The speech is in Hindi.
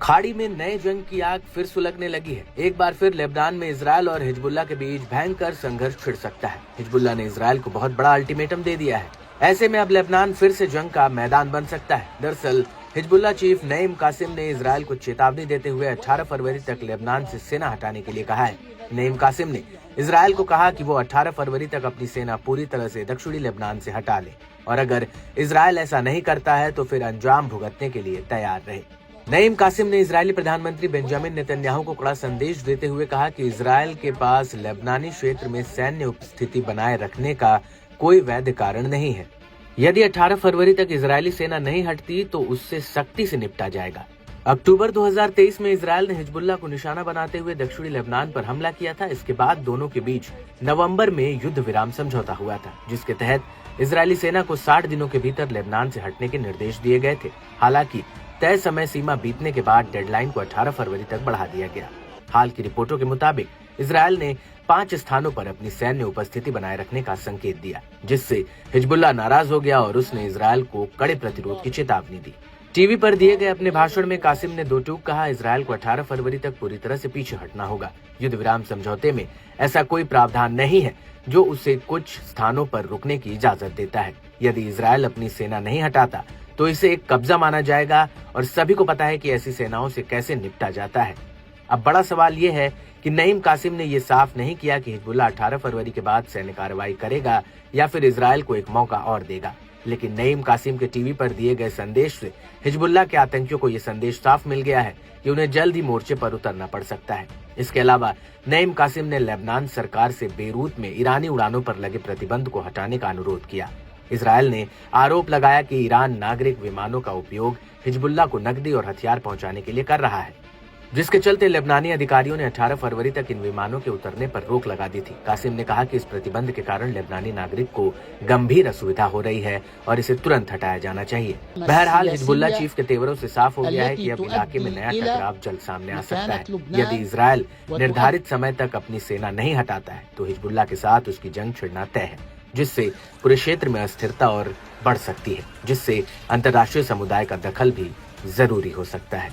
खाड़ी में नए जंग की आग फिर सुलगने लगी है। एक बार फिर लेबनान में इजरायल और हिजबुल्लाह के बीच भयंकर संघर्ष छिड़ सकता है। हिजबुल्लाह ने इजरायल को बहुत बड़ा अल्टीमेटम दे दिया है। ऐसे में अब लेबनान फिर से जंग का मैदान बन सकता है। दरअसल हिजबुल्लाह चीफ नईम कासिम ने इजरायल को चेतावनी देते हुए 18 फरवरी तक लेबनान से सेना हटाने के लिए कहा है। नईम कासिम ने इजरायल को कहा कि वो 18 फरवरी तक अपनी सेना पूरी तरह से दक्षिणी लेबनान से हटा ले और अगर इजरायल ऐसा नहीं करता है तो फिर अंजाम भुगतने के लिए तैयार रहे। नईम कासिम ने इजरायली प्रधानमंत्री बेंजामिन नेतन्याहू को कड़ा संदेश देते हुए कहा कि इजरायल के पास लेबनानी क्षेत्र में सैन्य उपस्थिति बनाए रखने का कोई वैध कारण नहीं है। यदि 18 फरवरी तक इजरायली सेना नहीं हटती तो उससे सख्ती से निपटा जाएगा। अक्टूबर 2023 में इजरायल ने हिजबुल्लाह को निशाना बनाते हुए दक्षिणी लेबनान पर हमला किया था। इसके बाद दोनों के बीच नवंबर में युद्ध विराम समझौता हुआ था, जिसके तहत इजरायली सेना को 60 दिनों के भीतर लेबनान से हटने के निर्देश दिए गए थे। हालांकि तय समय सीमा बीतने के बाद डेडलाइन को 18 फरवरी तक बढ़ा दिया गया। हाल की रिपोर्टों के मुताबिक इजरायल ने 5 स्थानों पर अपनी सैन्य उपस्थिति बनाए रखने का संकेत दिया, जिससे हिजबुल्लाह नाराज हो गया और उसने इजरायल को कड़े प्रतिरोध की चेतावनी दी। टीवी पर दिए गए अपने भाषण में कासिम ने दो टूक कहा, इजरायल को 18 फरवरी तक पूरी तरह से पीछे हटना होगा। युद्ध विराम समझौते में ऐसा कोई प्रावधान नहीं है जो उसे कुछ स्थानों पर रुकने की इजाजत देता है। यदि इजरायल अपनी सेना नहीं हटाता तो इसे एक कब्जा माना जाएगा और सभी को पता है कि ऐसी सेनाओं से कैसे निपटा जाता है। अब बड़ा सवाल ये है कि नईम कासिम ने ये साफ नहीं किया कि हिजबुल्लाह 18 फरवरी के बाद सैन्य कार्रवाई करेगा या फिर इजरायल को एक मौका और देगा। लेकिन नईम कासिम के टीवी पर दिए गए संदेश से हिजबुल्लाह के आतंकियों को ये संदेश साफ मिल गया है कि उन्हें जल्द ही मोर्चे पर उतरना पड़ सकता है। इसके अलावा नईम कासिम ने लेबनान सरकार से बेरूत में ईरानी उड़ानों पर लगे प्रतिबंध को हटाने का अनुरोध किया। इजरायल ने आरोप लगाया कि ईरान नागरिक विमानों का उपयोग हिजबुल्लाह को नकदी और हथियार पहुंचाने के लिए कर रहा है, जिसके चलते लेबनानी अधिकारियों ने 18 फरवरी तक इन विमानों के उतरने पर रोक लगा दी थी। कासिम ने कहा कि इस प्रतिबंध के कारण लेबनानी नागरिक को गंभीर असुविधा हो रही है और इसे तुरंत हटाया जाना चाहिए। बहरहाल हिजबुल्लाह चीफ के तेवरों से साफ हो गया है कि अब इलाके में नया टकराव जल्द सामने आ सकता है। यदि इजरायल निर्धारित समय तक अपनी सेना नहीं हटाता है तो हिजबुल्लाह के साथ उसकी जंग छिड़ना तय है, जिससे पूरे क्षेत्र में अस्थिरता और बढ़ सकती है, जिससे अंतर्राष्ट्रीय समुदाय का दखल भी जरूरी हो सकता है।